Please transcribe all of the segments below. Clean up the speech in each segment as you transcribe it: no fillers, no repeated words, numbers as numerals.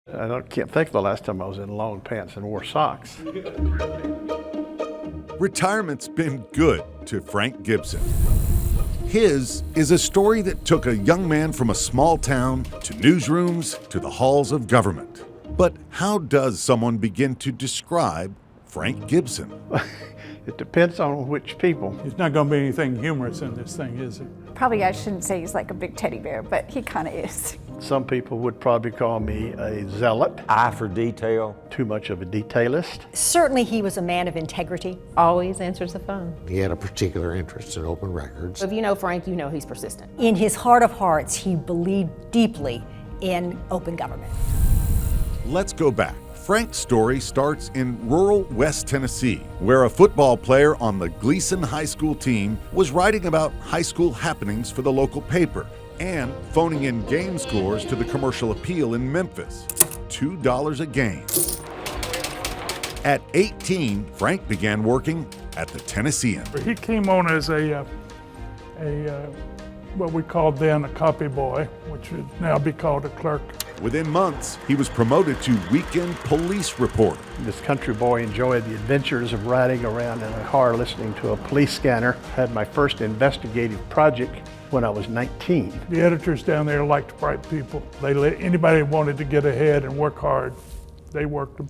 Can't think of the last time I was in long pants and wore socks. Retirement's been good to Frank Gibson. His is a story that took a young man from a small town to newsrooms to the halls of government. But how does someone begin to describe Frank Gibson? It depends on which people. There's not going to be anything humorous in this thing, is there? Probably I shouldn't say he's like a big teddy bear, but he kind of is. Some people would probably call me a zealot. Eye for detail. Too much of a detailist. Certainly he was a man of integrity. Always answers the phone. He had a particular interest in open records. If you know Frank, you know he's persistent. In his heart of hearts, he believed deeply in open government. Let's go back. Frank's story starts in rural West Tennessee, where a football player on the Gleason High School team was writing about high school happenings for the local paper and phoning in game scores to the Commercial Appeal in Memphis. $2 a game. At 18, Frank began working at the Tennessean. He came on as what we called then a copy boy, which would now be called a clerk. Within months, he was promoted to weekend police reporter. This country boy enjoyed the adventures of riding around in a car listening to a police scanner. Had my first investigative project when I was 19. The editors down there liked bright people. They let anybody who wanted to get ahead and work hard, they worked them.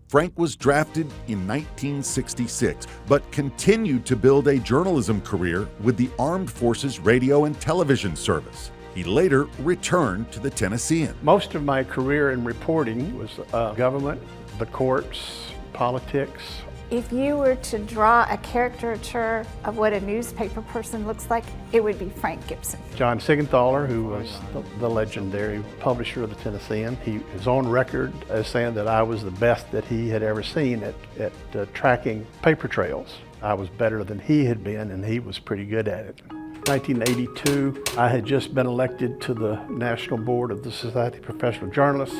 Frank was drafted in 1966, but continued to build a journalism career with the Armed Forces Radio and Television Service. He later returned to the Tennessean. Most of my career in reporting was government, the courts, politics. If you were to draw a caricature of what a newspaper person looks like, it would be Frank Gibson. John Sigenthaler, who was the legendary publisher of the Tennessean, he is on record as saying that I was the best that he had ever seen at tracking paper trails. I was better than he had been, and he was pretty good at it. 1982, I had just been elected to the National Board of the Society of Professional Journalists.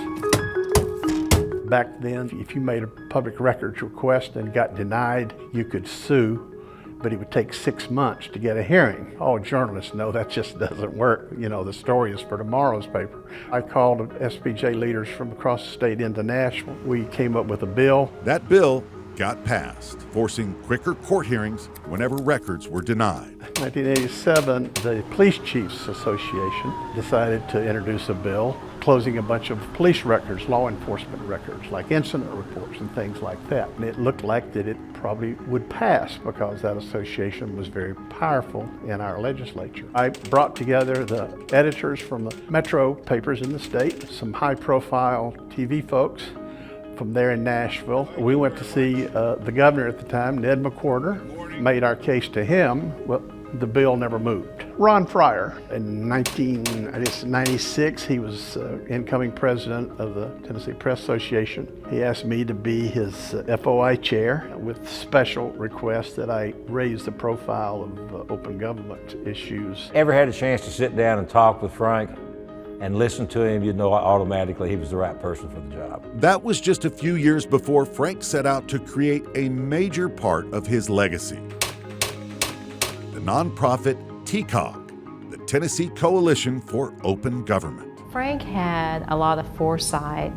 Back then, if you made a public records request and got denied, you could sue, but it would take 6 months to get a hearing. All journalists know that just doesn't work. You know, the story is for tomorrow's paper. I called SPJ leaders from across the state into Nashville. We came up with a bill. That bill got passed, forcing quicker court hearings whenever records were denied. 1987, the Police Chiefs Association decided to introduce a bill closing a bunch of police records, law enforcement records, like incident reports and things like that. And it looked like that it probably would pass because that association was very powerful in our legislature. I brought together the editors from the metro papers in the state, some high-profile TV folks from there in Nashville. We went to see the governor at the time, Ned McWhorter, made our case to him. Well, the bill never moved. Ron Fryer, in 1996, he was incoming president of the Tennessee Press Association. He asked me to be his FOI chair with special request that I raise the profile of open government issues. Ever had a chance to sit down and talk with Frank and listen to him, you'd know automatically he was the right person for the job. That was just a few years before Frank set out to create a major part of his legacy. The nonprofit TCOG, the Tennessee Coalition for Open Government. Frank had a lot of foresight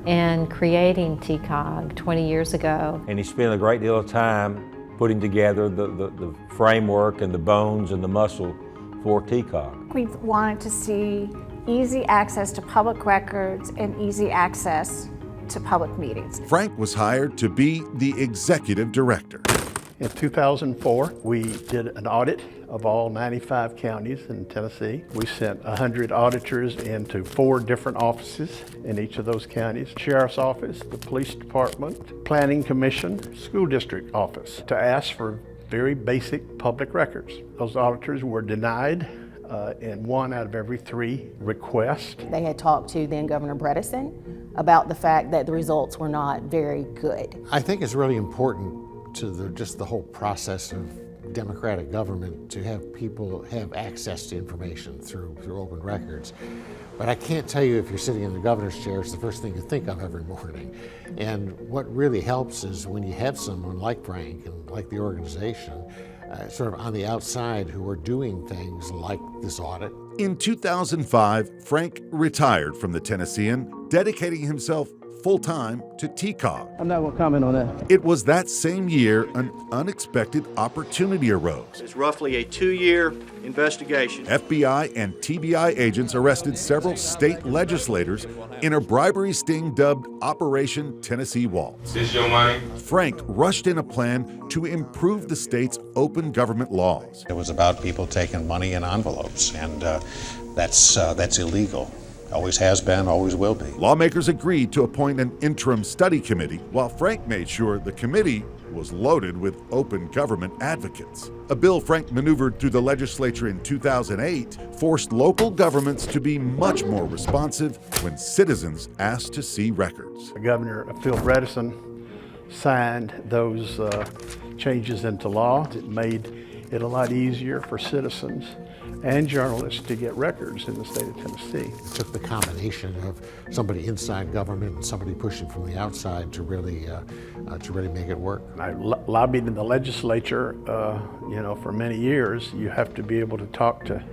in creating TCOG 20 years ago. And he spent a great deal of time putting together the framework and the bones and the muscle for TCOG. We wanted to see easy access to public records and easy access to public meetings. Frank was hired to be the executive director. In 2004, we did an audit of all 95 counties in Tennessee. We sent 100 auditors into 4 different offices in each of those counties: Sheriff's Office, the Police Department, Planning Commission, School District Office, to ask for very basic public records. Those auditors were denied in 1 out of every 3 requests. They had talked to then Governor Bredesen about the fact that the results were not very good. I think it's really important to just the whole process of democratic government to have people have access to information through open records. But I can't tell you if you're sitting in the governor's chair, it's the first thing you think of every morning. And what really helps is when you have someone like Frank and like the organization, sort of on the outside who are doing things like this audit. In 2005, Frank retired from the Tennessean dedicating himself full-time to TCOG. I'm not going to comment on that. It was that same year an unexpected opportunity arose. It's roughly a 2-year investigation. FBI and TBI agents arrested several state legislators in a bribery sting dubbed Operation Tennessee Waltz. This your money? Frank rushed in a plan to improve the state's open government laws. It was about people taking money in envelopes, and that's illegal. Always has been, always will be. Lawmakers agreed to appoint an interim study committee, while Frank made sure the committee was loaded with open government advocates. A bill Frank maneuvered through the legislature in 2008 forced local governments to be much more responsive when citizens asked to see records. Governor Phil Bredesen signed those changes into law. It made it a lot easier for citizens and journalists to get records in the state of Tennessee. It took the combination of somebody inside government and somebody pushing from the outside to really make it work. I lobbied in the legislature, for many years. You have to be able to talk to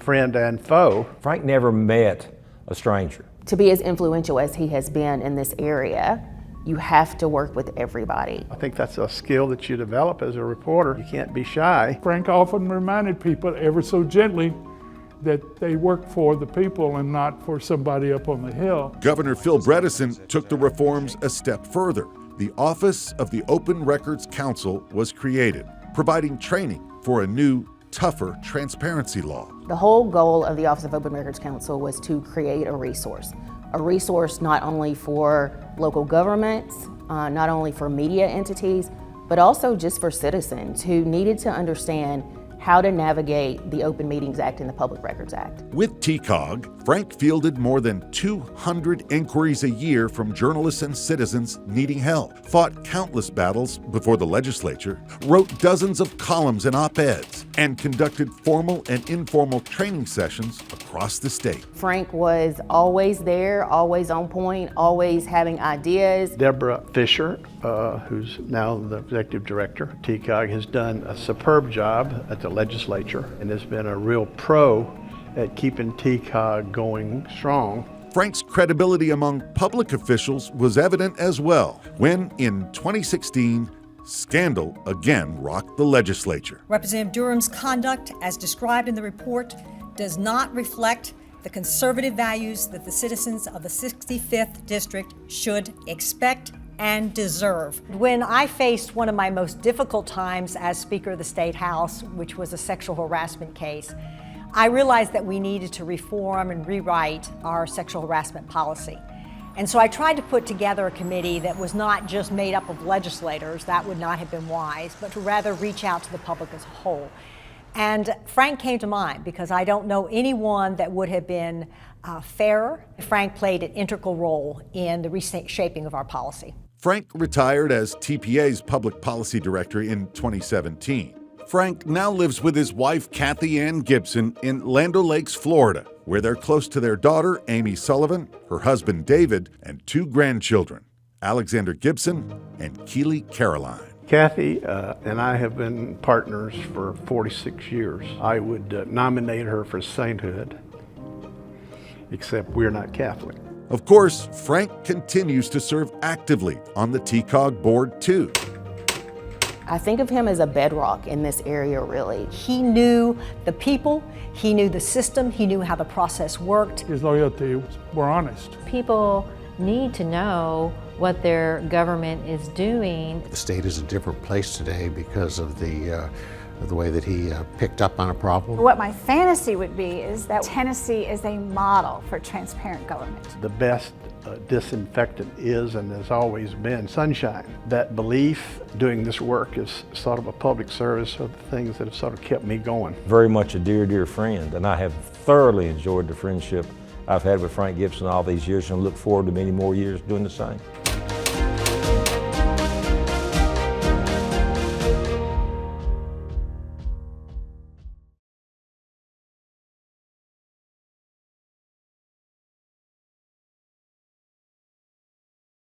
friend and foe. Frank never met a stranger. To be as influential as he has been in this area, you have to work with everybody. I think that's a skill that you develop as a reporter. You can't be shy. Frank often reminded people ever so gently that they work for the people and not for somebody up on the hill. Governor Phil Bredesen took the reforms a step further. The Office of the Open Records Counsel was created, providing training for a new, tougher transparency law. The whole goal of the Office of Open Records Counsel was to create a resource not only for local governments, not only for media entities, but also just for citizens who needed to understand how to navigate the Open Meetings Act and the Public Records Act. With TCOG, Frank fielded more than 200 inquiries a year from journalists and citizens needing help, fought countless battles before the legislature, wrote dozens of columns and op-eds, and conducted formal and informal training sessions across the state. Frank was always there, always on point, always having ideas. Deborah Fisher, who's now the executive director of TCOG, has done a superb job at the legislature and has been a real pro at keeping TCOG going strong. Frank's credibility among public officials was evident as well when, in 2016, scandal again rocked the legislature. Representative Durham's conduct, as described in the report, does not reflect the conservative values that the citizens of the 65th District should expect and deserve. When I faced one of my most difficult times as Speaker of the State House, which was a sexual harassment case, I realized that we needed to reform and rewrite our sexual harassment policy. And so I tried to put together a committee that was not just made up of legislators, that would not have been wise, but to rather reach out to the public as a whole. And Frank came to mind because I don't know anyone that would have been fairer. Frank played an integral role in the reshaping of our policy. Frank retired as TPA's public policy director in 2017. Frank now lives with his wife, Kathy Ann Gibson, in Land O'Lakes, Florida, where they're close to their daughter, Amy Sullivan, her husband, David, and 2 grandchildren, Alexander Gibson and Keely Caroline. Kathy and I have been partners for 46 years. I would nominate her for sainthood, except we're not Catholic. Of course, Frank continues to serve actively on the TCOG board too. I think of him as a bedrock in this area, really. He knew the people, he knew the system, he knew how the process worked. His loyalty were honest. People need to know what their government is doing. The state is a different place today because of the way that he picked up on a problem. What my fantasy would be is that Tennessee is a model for transparent government. The best disinfectant is and has always been sunshine. That belief doing this work is sort of a public service of the things that have sort of kept me going. Very much a dear, dear friend, and I have thoroughly enjoyed the friendship I've had with Frank Gibson all these years and look forward to many more years doing the same.